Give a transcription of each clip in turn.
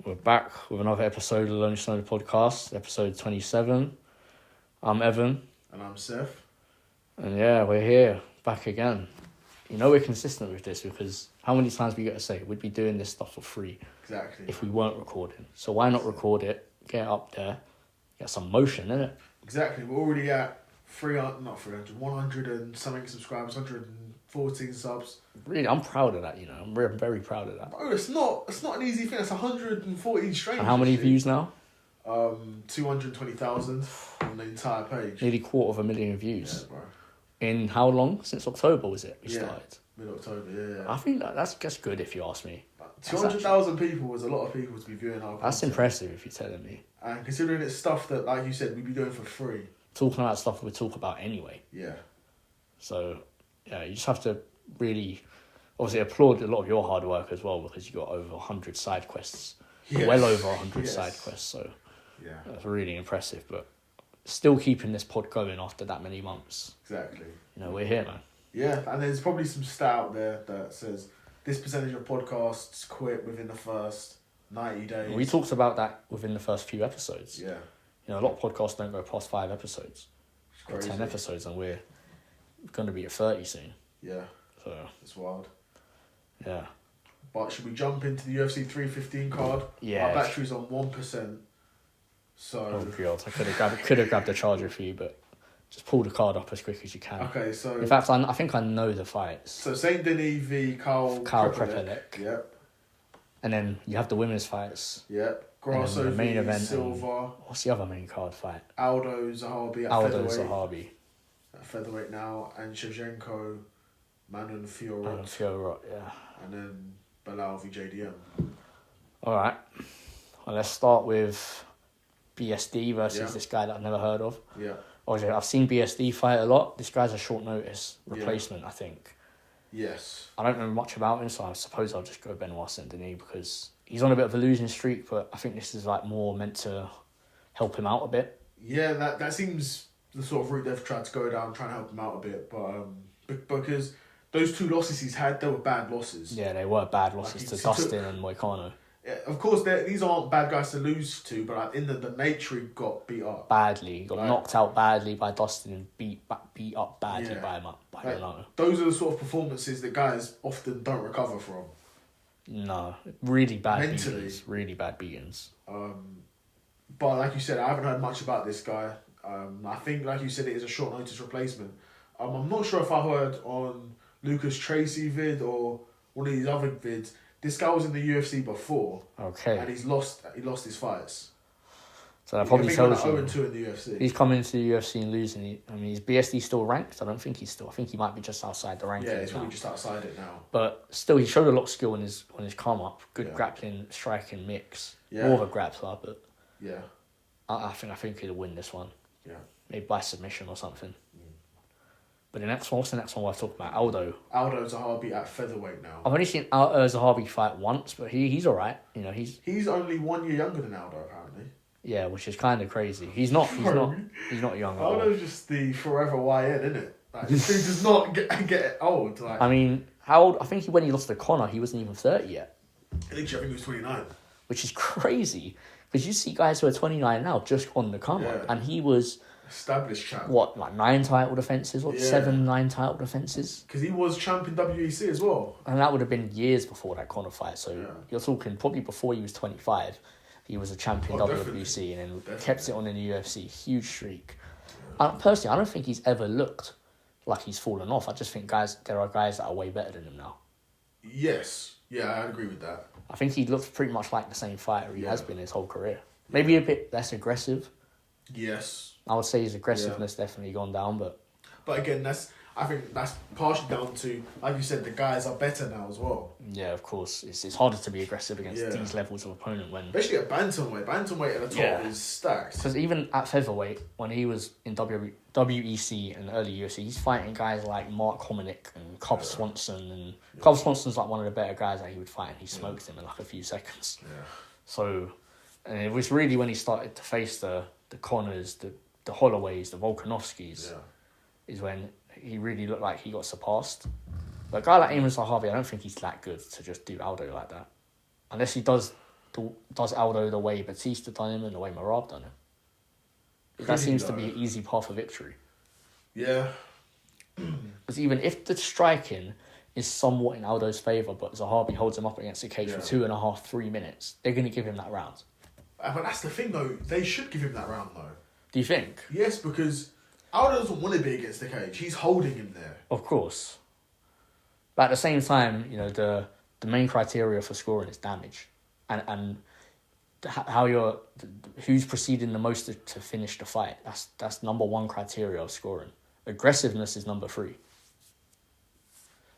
We're back with another episode of the Lonely Snow Podcast, episode 27. I'm Evan. And I'm Seth. And yeah, we're here, back again. You know we're consistent with this because how many times we get to say we'd be doing this stuff for free if we weren't recording. So why not record it, get it up there, get some motion, innit? Exactly. We're already at 100 and something subscribers, 114 subs. Really, I'm proud of that, you know. I'm very proud of that. Bro, it's not an easy thing. It's 114 strangers. And how many views now? 220,000 on the entire page. Nearly 250,000 views. Yeah, bro. In how long? Since October, was it? We started. Mid-October, yeah. I think that's good if you ask me. 200,000 people was a lot of people to be viewing our content. That's impressive if you're telling me. And considering it's stuff that, like you said, we'd be doing for free. Talking about stuff we talk about anyway. Yeah. So, yeah, you just have to really, obviously, applaud a lot of your hard work as well because you got over 100 side quests. Yes. Well over 100 Yes. side quests, so yeah, that's really impressive. But still keeping this pod going after that many months. Exactly. You know, we're here, man. Yeah, and there's probably some stat out there that says this percentage of podcasts quit within the first 90 days. We talked about that within the first few episodes. Yeah. You know, a lot of podcasts don't go past 5 episodes. It's crazy. 10 episodes, and we're going to be at 30 soon. Yeah. So, it's wild. yeah. But should we jump into the UFC 315 card? Yeah. Our battery's on 1%. So. Oh, God. I could have grabbed the charger for you, but just pull the card up as quick as you can. Okay, so. In fact, I think I know the fights. So Saint Denis v. Kyle Prepelec. Yep. And then you have the women's fights. Yep. Grasso the main v. event. Silva. What's the other main card fight? Aldo Zahabi at Aldo featherweight. Zahabi. At featherweight now. And Shevchencko, Manon Fiorot. Fiorot, yeah. And then Belal v. JDM. All right. Well, let's start with BSD versus this guy that I've never heard of. Yeah. Obviously, I've seen BSD fight a lot. This guy's a short notice replacement, I think. Yes. I don't know much about him, so I suppose I'll just go Benoit Saint Denis because he's on a bit of a losing streak, but I think this is like more meant to help him out a bit. Yeah, that seems the sort of route they've tried to go down, trying to help him out a bit, but because those 2 losses he's had, they were bad losses. Yeah, they were bad losses to Dustin and Moicano. Yeah, of course, these aren't bad guys to lose to, but in the nature, he got beat up. Badly. He got knocked out badly by Dustin and beat up badly by Moicano. Those are the sort of performances that guys often don't recover from. No, really bad Mentally. beatings. Really bad beatings. But like you said, I haven't heard much about this guy. I think, like you said, it is a short notice replacement. I'm not sure if I heard on Lucas Tracy vid or one of these other vids. This guy was in the UFC before. Okay. And he lost his fights. So that probably tells you 0-2 in the UFC. he's coming into the UFC and losing. Is BSD still ranked? I don't think he's still. I think he might be just outside the rankings. Yeah, he's probably just outside it now. But still, he showed a lot of skill on his come up. Good grappling, striking mix. Yeah. More of a grappler, but yeah, I think he'll win this one. Yeah, maybe by submission or something. But what's the next one we're talking about? Aldo Zahabi at featherweight now. I've only seen Zahabi fight once, but he's all right. You know, he's only 1 year younger than Aldo apparently. Yeah, which is kind of crazy. He's not young. Aldo's just the forever YN, isn't it? Like, this dude does not get old. Like, I mean, how old? I think when he lost to Conor, he wasn't even 30 yet. I think he was 29. Which is crazy because you see guys who are 29 now just on the come up, and he was established champ. What, like 9 title defenses? 9 title defenses? Because he was champ in WEC as well. And that would have been years before that Conor fight. So you're talking probably before he was 25. He was a champion WEC and then kept it on in the UFC. Huge streak. Personally, I don't think he's ever looked like he's fallen off. I just think there are guys that are way better than him now. Yes. Yeah, I agree with that. I think he looks pretty much like the same fighter he has been his whole career. Maybe a bit less aggressive. Yes. I would say his aggressiveness definitely gone down, but again, I think that's partially down to, like you said, the guys are better now as well. Yeah, of course. It's harder to be aggressive against these levels of opponent when... Especially at bantamweight. Bantamweight at the top is stacked. Because even at featherweight, when he was in WEC and early UFC, he's fighting guys like Mark Hominick and Cobb Swanson. And Cobb Swanson's like one of the better guys that he would fight, and he smoked him in like a few seconds. Yeah. So, and it was really when he started to face the Conors, the Holloways, the Volkanovskis, is when he really looked like he got surpassed. But a guy like Amos Zahabi, I don't think he's that good to just do Aldo like that. Unless he does does Aldo the way Batista done him and the way Merab done him. That seems to be an easy path of victory. Yeah. Because even if the striking is somewhat in Aldo's favour, but Zahabi holds him up against the cage for 2.5, 3 minutes, they're going to give him that round. But that's the thing, though. They should give him that round, though. Do you think? Yes, because Aldo doesn't want to be against the cage. He's holding him there. Of course. But at the same time, you know, the main criteria for scoring is damage. And how you're... Who's proceeding the most to finish the fight. That's number one criteria of scoring. Aggressiveness is number 3.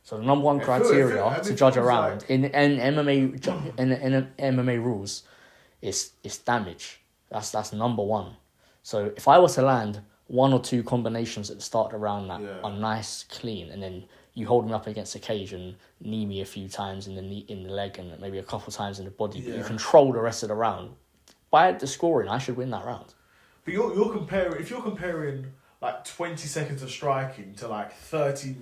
So the number one criteria to judge a round in MMA rules is damage. That's number one. So if I were to land 1 or 2 combinations at the start of the round that are nice, clean, and then you hold me up against the cage and knee me a few times in the leg and maybe a couple times in the body, but you control the rest of the round. By the scoring, I should win that round. But you're comparing like 20 seconds of striking to like 3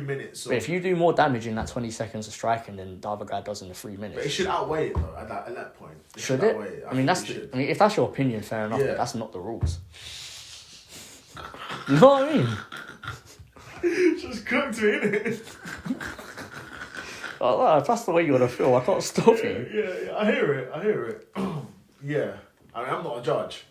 minutes. But if you do more damage in that 20 seconds of striking than the other guy does in the 3 minutes, but it should outweigh it though. At that point, should it? I mean, if that's your opinion, fair enough. But that's not the rules. You know what I mean? Just cooked me, innit? Oh, if that's the way you want to feel, I can't stop you. Yeah, I hear it. Yeah, I mean, I'm not a judge.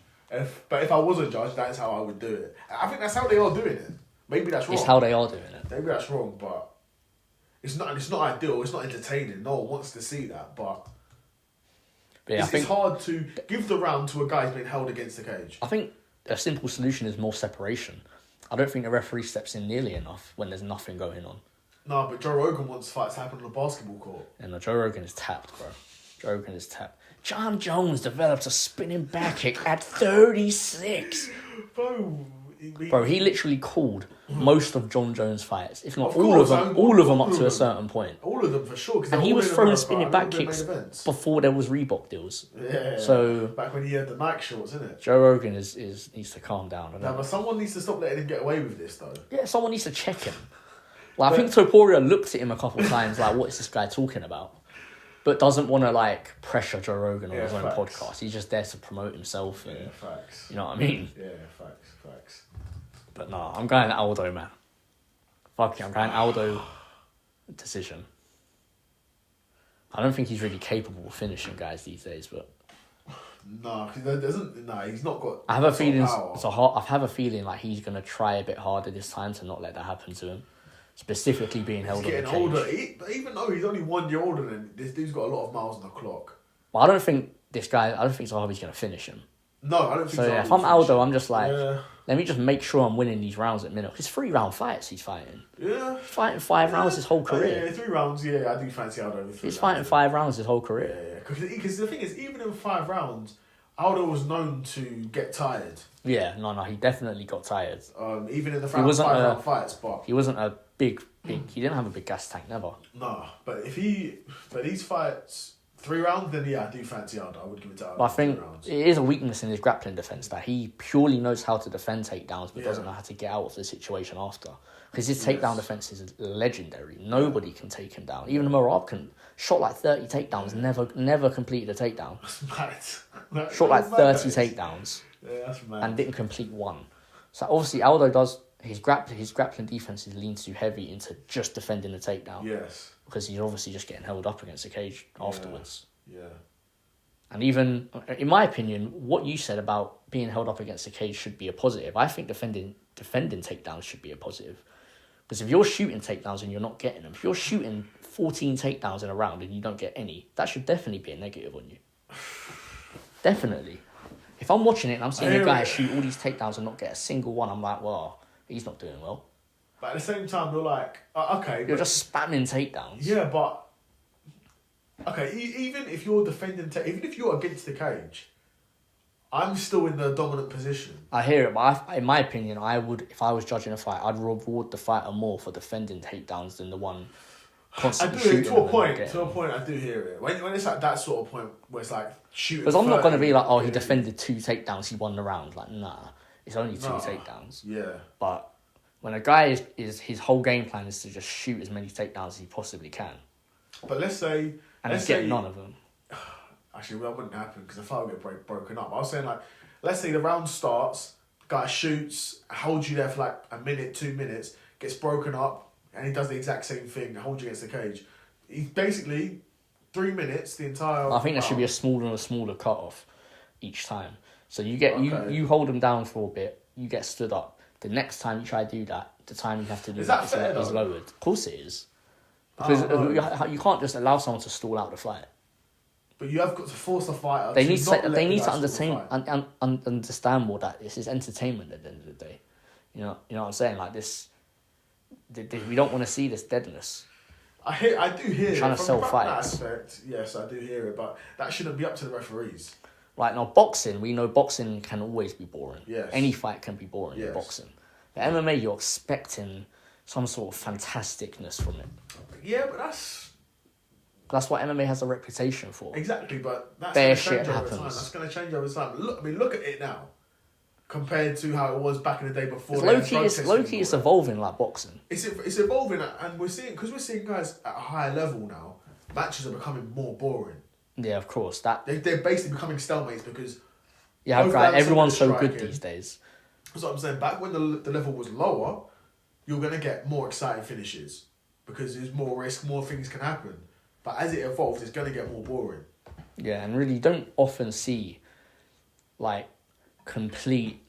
But if I was a judge, that's how I would do it. I think that's how they are doing it. Maybe that's wrong. It's how they are doing it. Maybe that's wrong, but it's not ideal. It's not entertaining. No one wants to see that, but yeah, it's hard to give the round to a guy who's been held against the cage. I think a simple solution is more separation. I don't think the referee steps in nearly enough when there's nothing going on. No, but Joe Rogan wants fights to happen on a basketball court. And Joe Rogan is tapped, bro. Joe Rogan is tapped. John Jones developed a spinning back kick at 36. Bro, he literally called most of John Jones' fights, if not all of them up to a certain point. All of them for sure. And he was throwing spinning back kicks before there was Reebok deals. Yeah. So back when he had the Nike shorts, isn't it? Joe Rogan needs to calm down. But someone needs to stop letting him get away with this, though. Yeah, someone needs to check him. Like, I think Topuria looked at him a couple of times, like, what is this guy talking about? But doesn't want to, like, pressure Joe Rogan on his own podcast. He's just there to promote himself. And, facts. You know what I mean? Yeah, facts. But no, I'm going Aldo, man. Fuck it, I'm going Aldo decision. I don't think he's really capable of finishing guys these days, but... No, he's not got... I have a feeling I have a feeling like he's going to try a bit harder this time to not let that happen to him. Specifically being held on the cage. He's getting older. Even though he's only 1 year older than this dude's got a lot of miles on the clock. But I don't think Zahabi's going to finish him. No, I don't think so. So yeah, if I'm Aldo, I'm just like, let me just make sure I'm winning these rounds at minute. It's 3-round fights he's fighting. Yeah. He's fighting 5 rounds his whole career. Yeah, 3 rounds, I do fancy Aldo with 3 He's fighting 5 rounds his whole career. Yeah. Because the thing is, even in 5 rounds, Aldo was known to get tired. Yeah, no, he definitely got tired. Even in the 5-round fights, but... He wasn't a big, he didn't have a big gas tank, never. No, but for these fights... 3 rounds, then I do fancy Aldo. I would give it to Aldo. But I think it is a weakness in his grappling defence that he purely knows how to defend takedowns but doesn't know how to get out of the situation after. Because his takedown defence is legendary. Nobody can take him down. Even Merab shot like 30 takedowns, never completed a takedown. That's mad. Shot like 30 takedowns. Yeah, that's mad. And didn't complete one. So obviously Aldo does... His grappling defence is leaned too heavy into just defending the takedown. Yes. Because he's obviously just getting held up against the cage afterwards. Yeah. And even, in my opinion, what you said about being held up against the cage should be a positive. I think defending takedowns should be a positive. Because if you're shooting takedowns and you're not getting them, if you're shooting 14 takedowns in a round and you don't get any, that should definitely be a negative on you. Definitely. If I'm watching it and I'm seeing a guy shoot all these takedowns and not get a single one, I'm like, well, he's not doing well. But at the same time, you're like, okay. You're just spamming takedowns. Yeah, but... Okay, even if you're defending... even if you're against the cage, I'm still in the dominant position. I hear it, but in my opinion, I would, if I was judging a fight, I'd reward the fighter more for defending takedowns than the one constantly shooting. To a point, I do hear it. When it's like that sort of point where it's like shooting... Because I'm not going to be like, oh, he defended 2 takedowns, he won the round. Like, nah, it's only 2 takedowns. Yeah. But... when a guy is his whole game plan is to just shoot as many takedowns as he possibly can. But let's say... And he's getting none of them. Actually, that wouldn't happen because the fight would get broken up. I was saying, like, let's say the round starts, guy shoots, holds you there for like a minute, 2 minutes, gets broken up, and he does the exact same thing, holds you against the cage. He's basically 3 minutes, the entire. I think there should be a smaller cut off each time. So you hold them down for a bit, you get stood up. The next time you try to do that, the time you have to do that is lowered. Of course it is. Because you can't just allow someone to stall out the fight. But you have got to force the fighter. They need to understand more that this is entertainment at the end of the day. You know what I'm saying? Like this, we don't want to see this deadness. I do hear it. Trying to sell fights. That aspect, yes, I do hear it, but that shouldn't be up to the referees. Right now, boxing, we know boxing can always be boring. Yes. Any fight can be boring in boxing. But MMA, you're expecting some sort of fantasticness from it. Yeah, but that's what MMA has a reputation for. Exactly, but that's Bare going to shit change over happens. time. That's going to change over time. Look at it now, compared to how it was back in the day before. Low-key, it's evolving like boxing. It's evolving, and we're seeing guys at a higher level now. Matches are becoming more boring. Yeah, of course. They're basically becoming stalemates because everyone's so good these days. That's what I'm saying. Back when the level was lower, you're going to get more exciting finishes because there's more risk, more things can happen. But as it evolves, it's going to get more boring. Yeah, and really, you don't often see like complete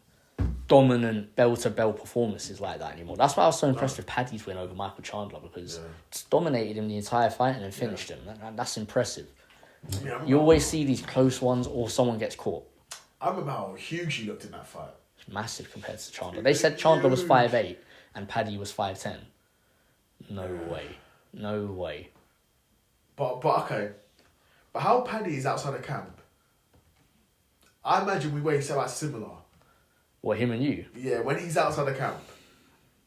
dominant bell-to-bell performances like that anymore. That's why I was so impressed with Paddy's win over Michael Chandler because it's dominated him the entire fight and then finished him. That's impressive. Yeah, you always see these close ones or someone gets caught. I remember how huge he looked in that fight. It's massive compared to Chandler. They said Chandler was 5'8" and Paddy was 5'10". No way. But okay. But how Paddy is outside of camp, I imagine we weigh so similar. What, him and you? Yeah, when he's outside of camp.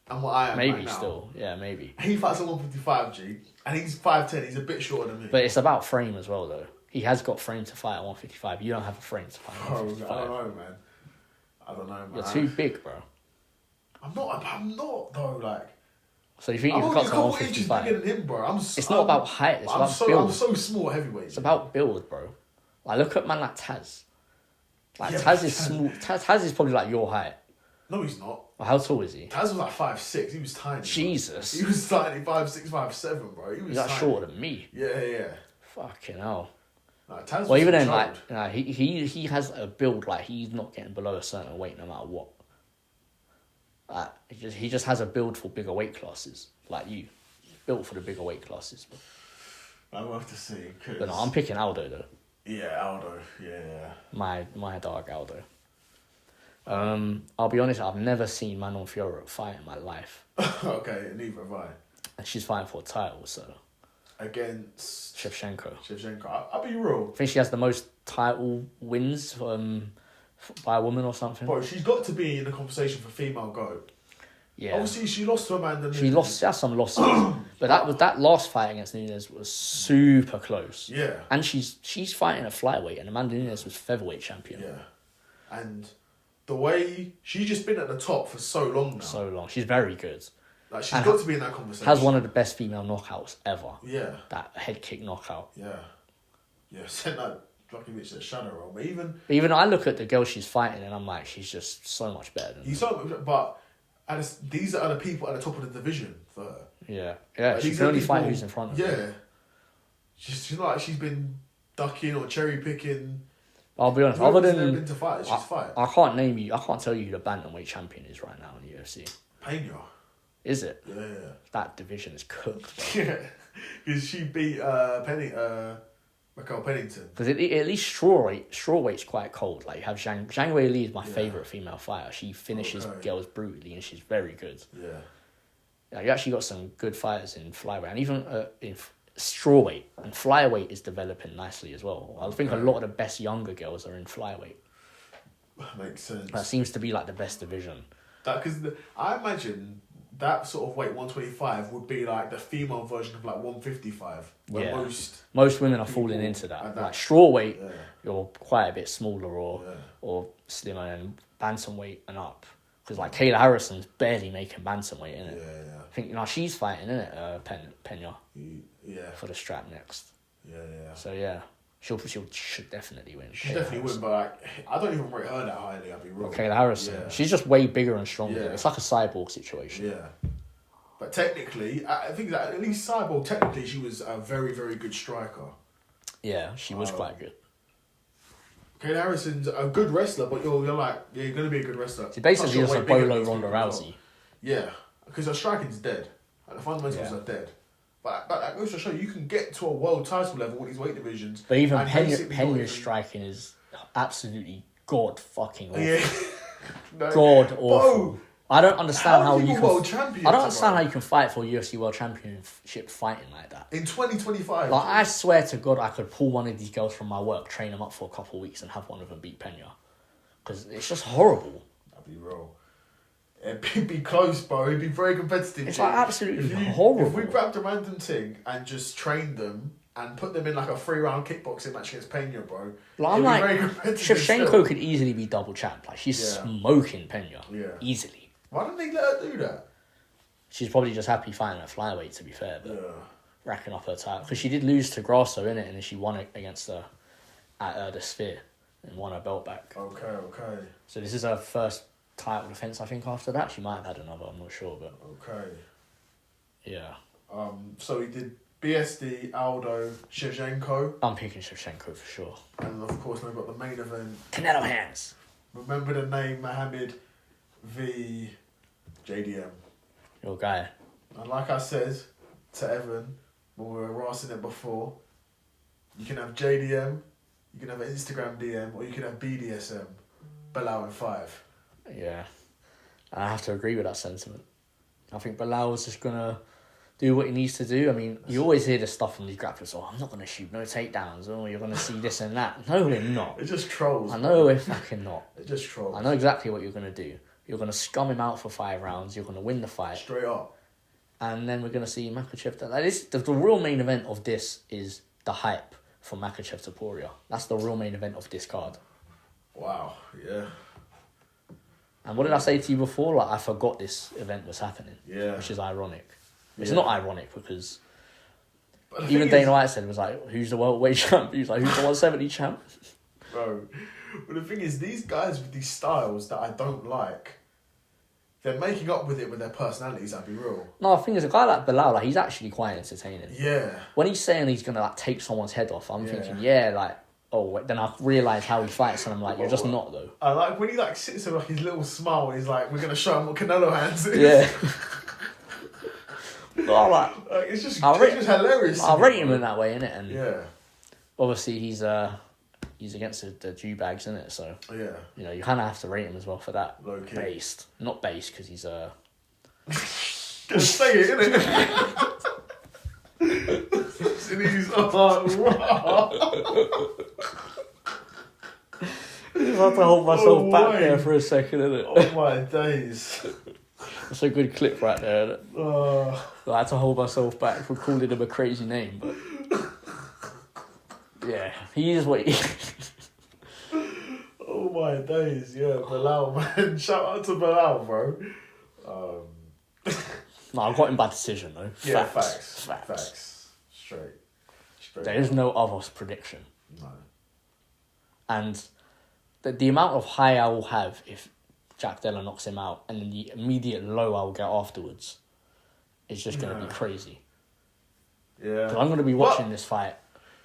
And what I am maybe right now. Still. Yeah, maybe. He fights at 155, G. And he's 5'10". He's a bit shorter than me. But it's about frame as well, though. He has got frame to fight at 155. You don't have a frame to fight at 155. I don't know, man. You're too big, bro. I'm not, though, like... So you think you've got to 155? Bigger than him, bro. It's not about height, it's about build. I'm so small heavyweight. It's about build, bro. Like, look at man like Taz. Like, Taz is small. Taz is probably like your height. No, he's not. Well, how tall is he? Taz was like 5'6". He was tiny. Jesus. Bro. He was tiny, 5'6", 5'7", bro. He's like shorter than me. Yeah. Fucking hell. Like, Taz well, even then, like, he has a build, like, he's not getting below a certain weight no matter what. He just has a build for bigger weight classes, like you. Built for the bigger weight classes. I'll have to see. But no, I'm picking Aldo, though. Yeah, Aldo. Yeah. My dog, Aldo. I'll be honest, I've never seen Manon Fiorot fight in my life. Okay, neither have I. And she's fighting for a title, so... Against... Shevchenko. I'll be real. I think she has the most title wins by a woman or something. Bro, she's got to be in the conversation for female GOAT. Yeah. Obviously, she lost to Amanda Nunes. She has some losses. But that last fight against Nunes was super close. Yeah. And she's fighting at flyweight, and Amanda Nunes was featherweight champion. Yeah. And the way... She's just been at the top for so long now. So long. She's very good. Like, she's got to be in that conversation. Has one of the best female knockouts ever. Yeah. That head kick knockout. Yeah, sent that fucking bitch to the shadow roll. But even I look at the girl she's fighting and I'm like, she's just so much better than her. But these are the people at the top of the division for her. Yeah, like, she can only fight who's in front of her. Yeah. She's not like she's been ducking or cherry picking. I'll be honest, other than... Been to fight, she's fight. I can't tell you who the bantamweight champion is right now in the UFC. Pena. Is it? Yeah. That division is cooked. Yeah, because she beat Raquel Pennington. Because at least strawweight's quite cold. Like you have Zhang Weili is my favourite female fighter. She finishes girls brutally and she's very good. Yeah. You actually got some good fighters in flyweight and even in strawweight, and flyweight is developing nicely as well. I think a lot of the best younger girls are in flyweight. Makes sense. That seems to be like the best division. Because I imagine that sort of weight, 125, would be like the female version of like 155. Where most women are falling into that. Like strawweight, you're quite a bit smaller or slimmer, and bantamweight and up. Because like Kayla Harrison's barely making bantamweight, innit? Yeah. I think she's fighting, innit? Pena. Yeah. For the strap next. Yeah. So yeah, She should definitely win. She definitely win, but like, I don't even rate her that highly, I'll be real. Kayla Harrison. Yeah. She's just way bigger and stronger. Yeah. It's like a cyborg situation. Yeah. But technically, I think that at least Cyborg, technically, she was a very, very good striker. Yeah, she was quite good. Kayla Harrison's a good wrestler, but you're like, yeah, you're going to be a good wrestler. She's basically just a Bolo Ronda Rousey. Yeah, because her striking's dead. Like, the fundamentals are dead. But that goes to show you can get to a world title level with these weight divisions. But even Pena's striking is absolutely god fucking awful. Yeah. No. God awful. Bro, I don't understand how you can. World champion, I don't understand how you can fight for a UFC World Championship fighting like that. In 2025. Like, I swear to God, I could pull one of these girls from my work, train them up for a couple of weeks, and have one of them beat Pena. Because it's just horrible. I'll be real. It'd be close, bro. It'd be very competitive. It's like absolutely horrible. If we grabbed a random thing and just trained them and put them in like a 3-round kickboxing match against Pena, bro. Like, I'm like, Shevchencko could easily be double champ. Like, she's smoking Pena. Yeah. Easily. Why didn't they let her do that? She's probably just happy fighting at flyweight, to be fair, but racking up her title. Because she did lose to Grasso, innit? And then she won it against her at the Sphere and won her belt back. Okay. So this is her first title defence, I think, after that. She might have had another, I'm not sure, but... Okay. Yeah. So he did BSD, Aldo, Shevchencko. I'm picking Shevchencko for sure. And of course, we've got the main event. Canelo hands. Remember the name, Mohammed v JDM. Your guy. And like I said to Evan, when we were rassing it before, you can have JDM, you can have an Instagram DM, or you can have BDSM, belal in 5. Yeah. I have to agree with that sentiment. I think Belal's just going to do what he needs to do. I mean, you always hear this stuff from these grapplers. Oh, I'm not going to shoot no takedowns. Oh, you're going to see this and that. No, we're not. It just trolls. I know we're fucking not. It just trolls. I know exactly what you're going to do. You're going to scum him out for 5 rounds. You're going to win the fight. Straight up. And then we're going to see Makhachev. The real main event of this is the hype for Makhachev to Poirier. That's the real main event of this card. Wow, yeah. And what did I say to you before? Like, I forgot this event was happening. Yeah. Which is ironic. It's not ironic because But even Dana White said, was like, who's the welterweight champ? He was like, who's the 170 champ? Bro, but the thing is, these guys with these styles that I don't like, they're making up with it with their personalities, I'll be real. No, the thing is, a guy like Belal, like, he's actually quite entertaining. Yeah. When he's saying he's going to like take someone's head off, I'm thinking, then I realise how he fights, and I'm like, you're just not, though. I like when he like sits there with like his little smile and he's like, we're going to show him what Canelo hands is. Yeah. No, like, it's just hilarious. I'll rate him in that way, innit? And yeah. obviously he's against the Jew bags, innit? So yeah, you know, you kind of have to rate him as well for that. Low key. Not based because he's Just say it, innit? And he's I have to hold myself back there for a second, innit? Oh my days. That's a good clip right there, innit? I had to hold myself back for calling him a crazy name, but yeah, he is what he is. Oh my days, yeah, Belal, man. Shout out to Belal, bro. No, I got him by decision, though. Yeah, facts. Straight. There is no other prediction. No. And the amount of high I will have if Jack Della knocks him out, and then the immediate low I'll get afterwards, is just going to be crazy. Yeah. Because I'm going to be watching this fight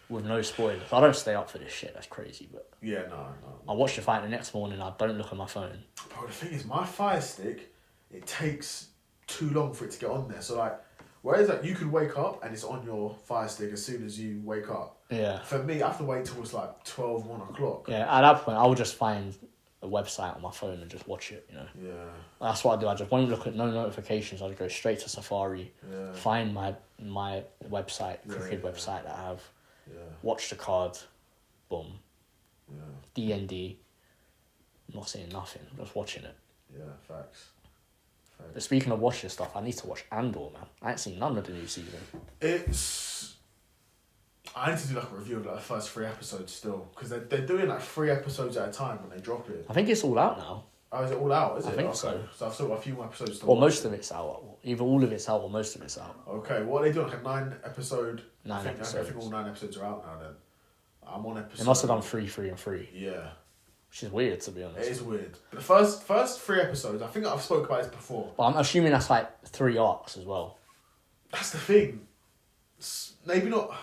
with no spoilers. I don't stay up for this shit. That's crazy. But yeah, no. I watch the fight the next morning. I don't look at my phone. Bro, the thing is, my Fire Stick, it takes too long for it to get on there. So like, whereas like you could wake up and it's on your Fire Stick as soon as you wake up. Yeah. For me, I have to wait till it's like 12, 1 o'clock. Yeah. At that point, I will just find a website on my phone and just watch it. You know. Yeah. That's what I do. I just won't look at no notifications. I just go straight to Safari. Yeah. Find my website, crooked website that I have. Yeah. Watch the card. Boom. Yeah. DND. I'm not saying nothing. I'm just watching it. Yeah, facts. But speaking of watching stuff, I need to watch Andor, man. I ain't seen none of the new season. I need to do like a review of like the first 3 episodes still, because they're doing like 3 episodes at a time when they drop it. I think it's all out now. Oh, is it all out? Is it? I think so. So I've still got a few more episodes to Or watch. most of it's out. Either all of it's out or most of it's out. Okay, what are they doing? Like a 9 episode? 9 I think episodes. all 9 episodes are out now then. I'm on episode... They must have done 3, 3, and 3. Yeah. Which is weird, to be honest. It is weird. But the first 3 episodes, I think I've spoke about this before. But I'm assuming that's like 3 arcs as well. That's the thing. Maybe not...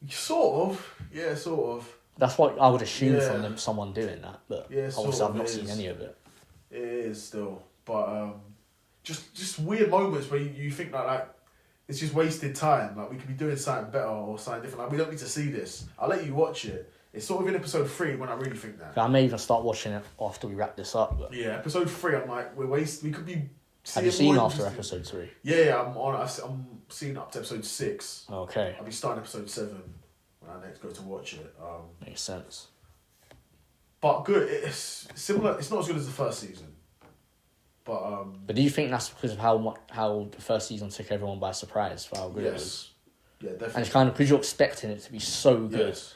Sort of. Yeah, sort of. That's what I would assume from someone doing that. But obviously I've not seen any of it. It is still. But just weird moments where you think like it's just wasted time. Like we could be doing something better or something different. Like we don't need to see this. I'll let you watch it. It's sort of in episode 3 when I really think that. I may even start watching it after we wrap this up. But yeah, episode 3. I'm like we could be. Have you seen after episode 3? Yeah, I'm seeing up to episode 6. Okay. I'll be starting episode 7 when I next go to watch it. Makes sense. But good. It's similar. It's not as good as the first season. But do you think that's because of how the first season took everyone by surprise for how good it was? Yeah, definitely. And it's kind of because you're expecting it to be so good. Yes.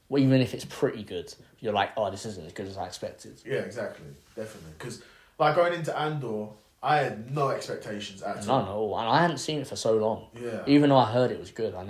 Well, even if it's pretty good, you're like, oh, this isn't as good as I expected. Yeah, exactly. Definitely. Because, like, going into Andor, I had no expectations at all. None at all. And I hadn't seen it for so long. Yeah. Even though I heard it was good, I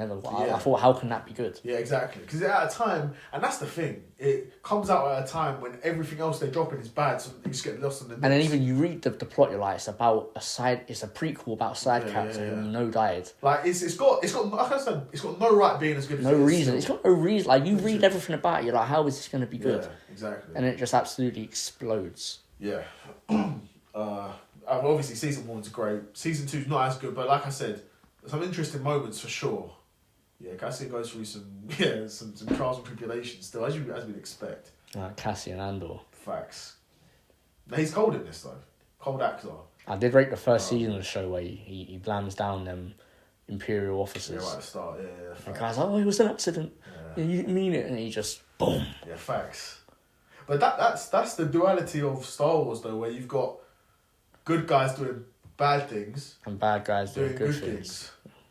thought, how can that be good? Yeah, exactly. Because at a time, and that's the thing, it comes out at a time when everything else they're dropping is bad, so you just get lost in the mix. And then even you read the plot, you're like, it's a prequel about a side character who we know died. Like, it's got, like I said, it's got no right being as good as no it is. Reason. It's got no reason. Like, you read everything about it, you're like, how is this going to be good? Yeah, exactly. And it just absolutely explodes. Yeah. Obviously, season 1's great. Season 2's not as good, but like I said, some interesting moments for sure. Yeah, Cassian goes through some trials and tribulations still, as we'd expect. Cassian Andor. Facts. Now, he's cold in this, though. Cold actor. I did rate the first season of the show where he blams down them Imperial officers. Yeah, right at the start, yeah. The guy's like, oh, it was an accident. Yeah. You didn't mean it. And he just, boom. Yeah, facts. But that's the duality of Star Wars, though, where you've got good guys doing bad things and bad guys doing good things.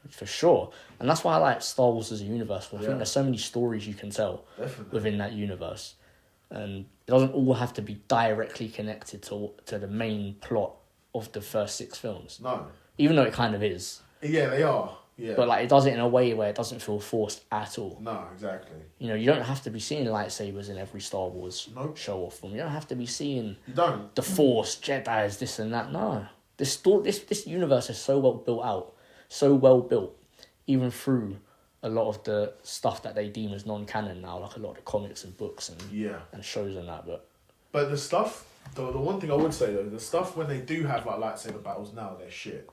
For sure. And that's why I like Star Wars as a universe. I think there's so many stories you can tell within that universe. And it doesn't all have to be directly connected to the main plot of the first 6 films. No. Even though it kind of is. Yeah, they are. Yeah. But like it does it in a way where it doesn't feel forced at all. No, exactly. You know, you don't have to be seeing lightsabers in every Star Wars show or film. You don't have to be seeing the Force, Jedis, this and that. No. This universe is so well built out. So well built. Even through a lot of the stuff that they deem as non-canon now, like a lot of the comics and books and shows and that. But the stuff, the one thing I would say though, the stuff when they do have like lightsaber battles now, they're shit.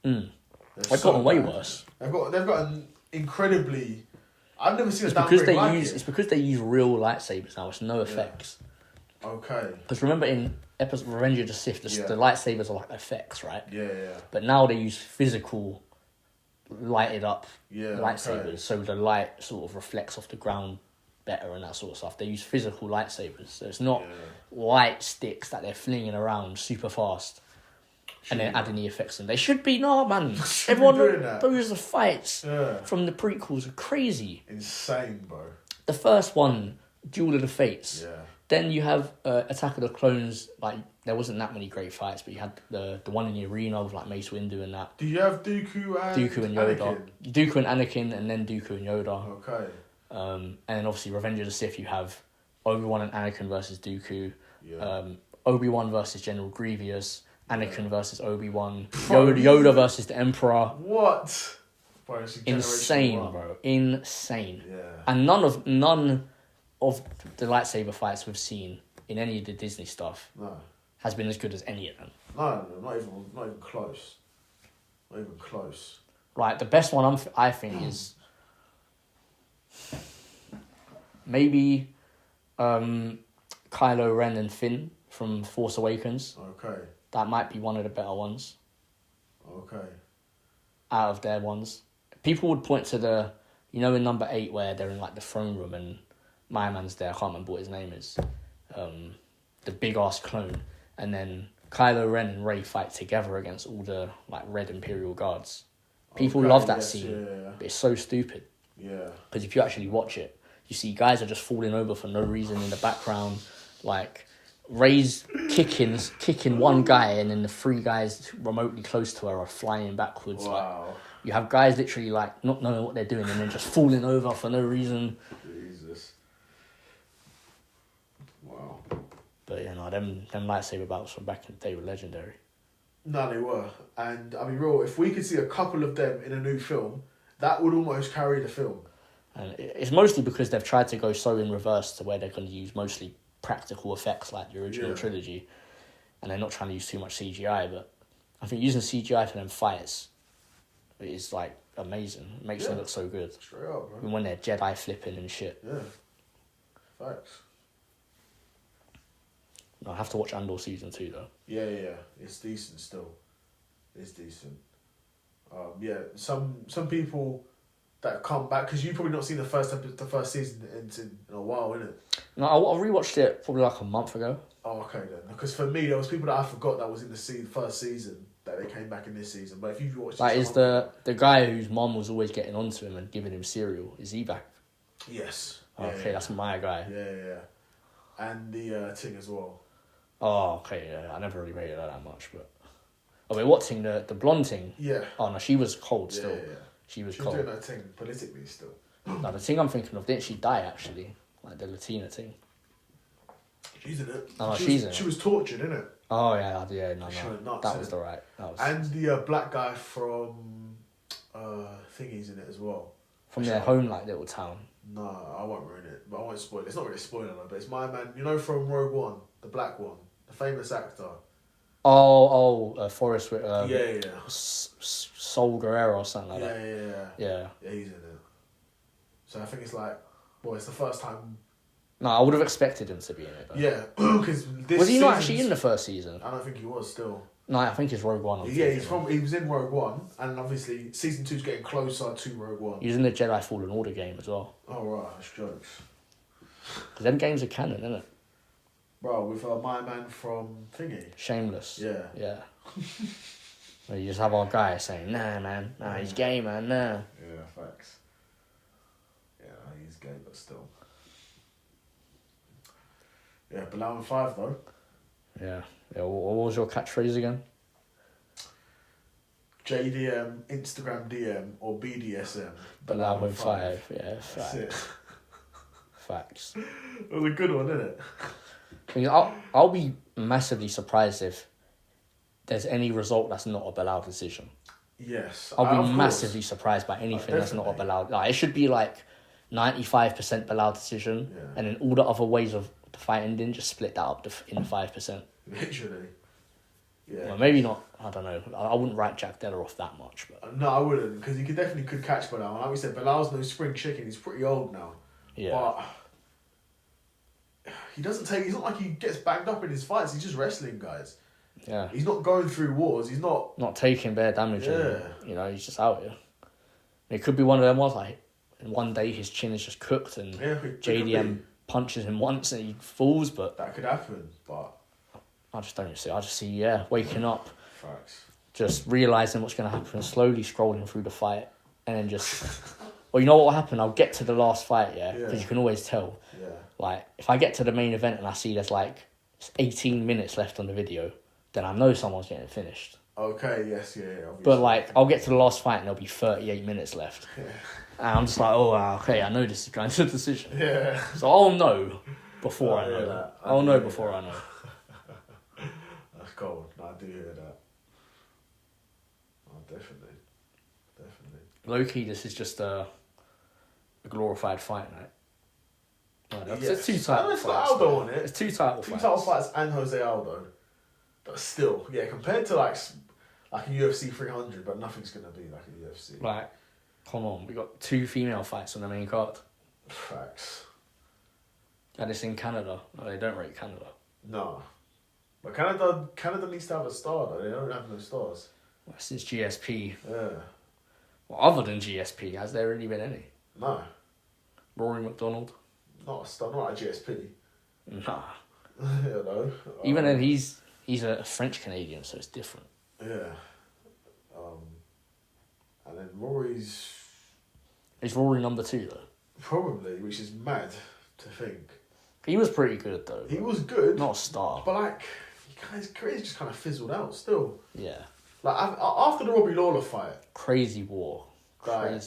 They've gotten way worse. They've got an incredibly. I've never seen it's a because downgrade like it. It's because they use real lightsabers now. It's no effects. Okay. Because remember in episode Revenge of the Sith, the lightsabers are like effects, right? Yeah. But now they use physical, lighted up lightsabers, so the light sort of reflects off the ground better and that sort of stuff. They use physical lightsabers, so it's not light sticks that they're flinging around super fast. And then adding the effects in. They should be, man. Everyone those fights from the prequels are crazy. Insane, bro. The first one, Duel of the Fates. Yeah. Then you have Attack of the Clones. Like there wasn't that many great fights, but you had the one in the arena with like Mace Windu and that. Do you have Dooku and Yoda? Anakin? Dooku and Anakin, and then Dooku and Yoda. Okay. And then obviously Revenge of the Sith, you have Obi-Wan and Anakin versus Dooku. Yeah. Obi-Wan versus General Grievous. Anakin versus Obi-Wan. Yoda versus the Emperor. What? Bro, insane, bro. Insane. Yeah. And none of the lightsaber fights we've seen in any of the Disney stuff has been as good as any of them. No, not even close. Not even close. Right, the best one I think is maybe Kylo Ren and Finn from Force Awakens. Okay. That might be one of the better ones. Okay. Out of their ones. People would point to in number 8 where they're in like the throne room and my man's there, I can't remember what his name is. The big ass clone. And then Kylo Ren and Rey fight together against all the like red Imperial guards. People love that scene, but it's so stupid. Yeah. Because if you actually watch it, you see guys are just falling over for no reason in the background. Like Rey's kicking one guy, and then the 3 guys remotely close to her are flying backwards. Wow. You have guys literally like not knowing what they're doing and then just falling over for no reason. Jesus. Wow. But them lightsaber battles from back in the day were legendary. No, they were. And I mean, real, if we could see a couple of them in a new film, that would almost carry the film. And it's mostly because they've tried to go so in reverse to where they're going to use mostly practical effects like the original trilogy. And they're not trying to use too much CGI, but I think using CGI for them fights is like amazing. It makes them look so good. Straight up, bro. Even when they're Jedi flipping and shit. Yeah. Facts. No, I have to watch Andor season 2 though. Yeah. It's decent still. It's decent. Some people that come back, because you've probably not seen the first season in a while, innit? No, I rewatched it probably like a month ago. Oh, okay then. Because for me, there was people that I forgot that was in the first season that they came back in this season. But if you've watched, like, is the guy whose mom was always getting onto him and giving him cereal? Is he back? Yes. Okay, that's my guy. Yeah. And the Ting as well. Oh, okay. Yeah, I never really rated her that much, but. Oh wait, what Ting? The blonde Ting? Yeah. Oh no, she was cold still. Yeah. She was She cold. was doing her thing politically still. No, the Ting I'm thinking of, didn't she die actually? Like the Latina Ting. She's in it. Oh, she's in it. She was tortured, innit? Oh no. She went nuts, That was the right. That was... And the black guy from Thingy's in it as well. From their home, like, little town. No, I won't ruin it, but I won't spoil it. It's not really a spoiler, but it's my man, you know, from Rogue One, the black one, the famous actor. Forrest with Sol Guerrero or something like that. Yeah, he's in it. So I think it's like, well, it's the first time. No, I would have expected him to be in it. Though. Yeah, because was he not actually in the first season? I don't think he was still. No, I think it's Rogue One. He was in Rogue One, and obviously season 2's getting closer to Rogue One. He was in the Jedi Fallen Order game as well. Oh right, that's jokes. Because them games are canon, isn't it? Bro, with my man from Thingy. Shameless. Yeah. Where you just have our guy saying, nah, man. Nah, he's gay, man. Nah. Yeah, facts. Yeah, he's gay, but still. Yeah, belal 5 though. Yeah. What was your catchphrase again? JDM, Instagram DM, or BDSM. belal 5. Yeah, facts. That's it. Facts. It was a good one, isn't it? I'll be massively surprised if there's any result that's not a belal decision. Yes. I'll be massively surprised by anything that's not a belal. Like, it should be like 95% belal decision, and then all the other ways of the fight ending, just split that up in 5%. Literally. Yeah. Well, maybe not. I don't know. I wouldn't write Jack Della off that much, but no, I wouldn't, because he could catch Belal. And like we said, Belal's no spring chicken. He's pretty old now. yeah. But he doesn't take. It's not like he gets banged up in his fights. He's just wrestling guys. Yeah. He's not going through wars. He's not taking bare damage. Yeah. And, he's just out here. It could be one of them ones like, in one day his chin is just cooked and JDM punches him once and he falls, but that could happen. But I just don't see. I just see waking up, facts. just realising what's going to happen, slowly scrolling through the fight, and then just. Well, you know what will happen? I'll get to the last fight, because you can always tell. Yeah. Like, if I get to the main event and I see there's like 18 minutes left on the video, then I know someone's getting finished. Okay, yes, yeah. Obviously. But like, I'll get to the last fight and there'll be 38 minutes left. Yeah. And I'm just like, okay, I know this is going to a decision. Yeah. So I'll know before I know that. I'll know before I know. That's cold. No, I do hear that. Oh, definitely. Low-key, this is just a glorified fight night. No, Yes. It's two title It's fights. got Aldo on it. It's two title fights. 2 title fights and Jose Aldo. But still, compared to like a UFC 300, but nothing's going to be like a UFC. Like, come on, we got 2 female fights on the main card. Facts. And it's in Canada. No, they don't rate Canada. No. But Canada needs to have a star though. They don't have no stars. Well, since GSP. Yeah. Well, other than GSP, has there really been any? No. Rory McDonald? Not a star, not like GSP. Nah. No. Even then, he's a French Canadian, so it's different. Yeah. And then Rory's Is Rory number 2 though? probably, which is mad to think. He was pretty good though. He was good. Not a star. But like, his career's just kind of fizzled out still. Yeah. Like after the Robbie Lawler fight, Crazy war. Like,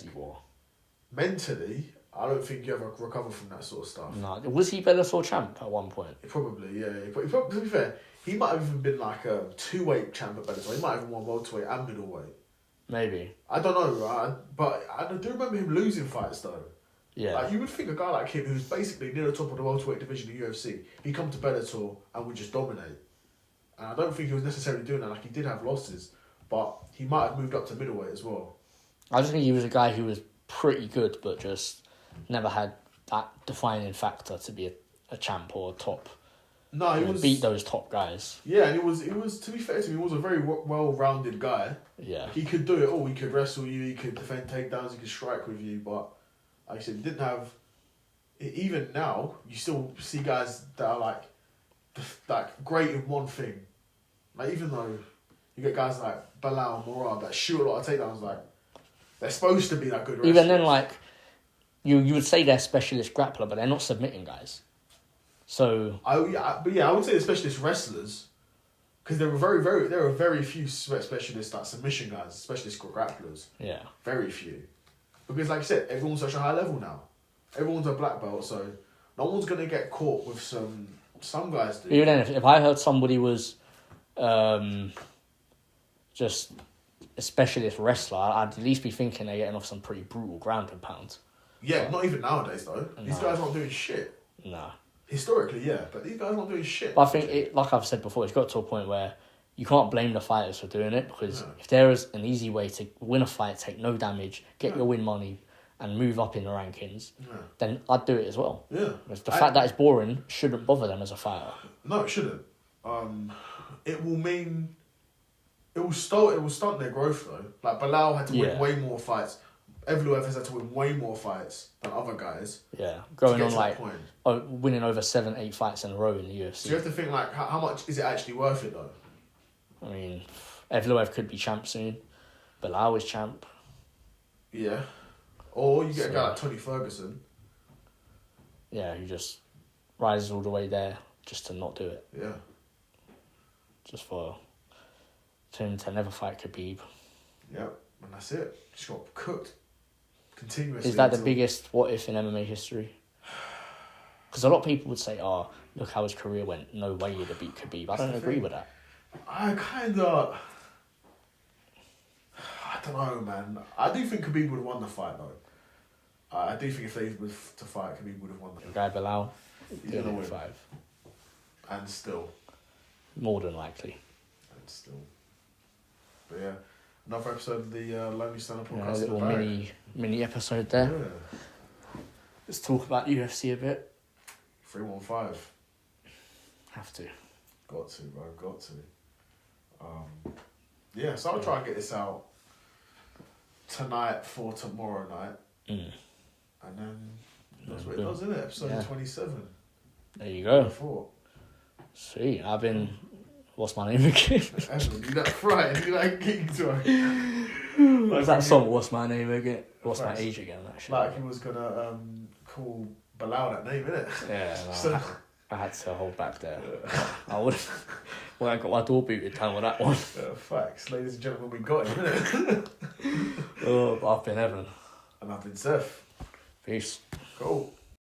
mentally, I don't think you ever recover from that sort of stuff. No, was he Bellator champ at one point? Probably, yeah. But to be fair, he might have even been like a 2-weight champ at Bellator. He might have even won welterweight and middleweight. Maybe. I don't know, but I do remember him losing fights though. Yeah. Like, you would think a guy like him, who's basically near the top of the welterweight division of UFC, he'd come to Bellator and would just dominate. And I don't think he was necessarily doing that. Like, he did have losses, but he might have moved up to middleweight as well. I just think he was a guy who was pretty good, but just never had that defining factor to be a champ or a top. No, he was beat those top guys. Yeah, and it was. To be fair to him, he was a very well-rounded guy. Yeah, he could do it all. He could wrestle you. He could defend takedowns. He could strike with you. But like I said, he didn't have. Even now, you still see guys that are like great in one thing. Like, even though you get guys like Belal and Morab that shoot a lot of takedowns, like, they're supposed to be that good wrestlers. Even then, like, you would say they're specialist grappler, but they're not submitting guys. So I would say they're specialist wrestlers, because there are very few specialist like submission guys, specialist grapplers. Yeah, very few. Because like you said, everyone's such a high level now. Everyone's a black belt, so no one's gonna get caught with some guys do. Even then, if I heard somebody was just a specialist wrestler, I'd at least be thinking they're getting off some pretty brutal ground and pound. Yeah, not even nowadays though. No. These guys aren't doing shit. No. Historically, yeah, but these guys aren't doing shit. But I think, like I've said before, it's got to a point where you can't blame the fighters for doing it, because if there is an easy way to win a fight, take no damage, get your win money, and move up in the rankings, then I'd do it as well. Yeah. The fact that it's boring shouldn't bother them as a fighter. No, it shouldn't. It will mean... It will stunt their growth though. Like, Belal had to win way more fights. Evloev has had to win way more fights than other guys. Yeah, going on like winning over 7-8 fights in a row in the UFC. So you have to think like, how much is it actually worth it though? I mean, Evloev could be champ soon. Belal is champ. Yeah. Or you get a guy like Tony Ferguson. Yeah, who just rises all the way there just to not do it. Yeah. Just for him to never fight Khabib. Yep, and that's it. Just got cooked continuously. Is that the biggest what if in MMA history? Because a lot of people would say, "Oh, look how his career went. No way he'd have beat Khabib." I don't agree with that. I don't know, man. I do think Khabib would have won the fight though. I do think if they were to fight, Khabib would have won the guy Belal, he's gonna win 5. And still. More than likely. And still. But yeah, another episode of the Lonely Stunner podcast. A little mini episode there. Yeah. Let's talk about UFC a bit. 315. Have to. Got to, bro. Got to. Yeah, so I'll try and get this out tonight for tomorrow night. And then that's what it does, isn't it? Episode 27. There you go. 4. See, I've been... What's my name again? Evan, you that fright, you that geek to What's that song? What's my name again? What's my age again? Actually, like he was gonna call Belal that name, innit? Yeah, no, so, I had to hold back there. I would. Well, I got my door booted down with that one. Facts, ladies and gentlemen, we got him, innit? Oh, but I've been Evan, and I've been Seth. Peace. Cool.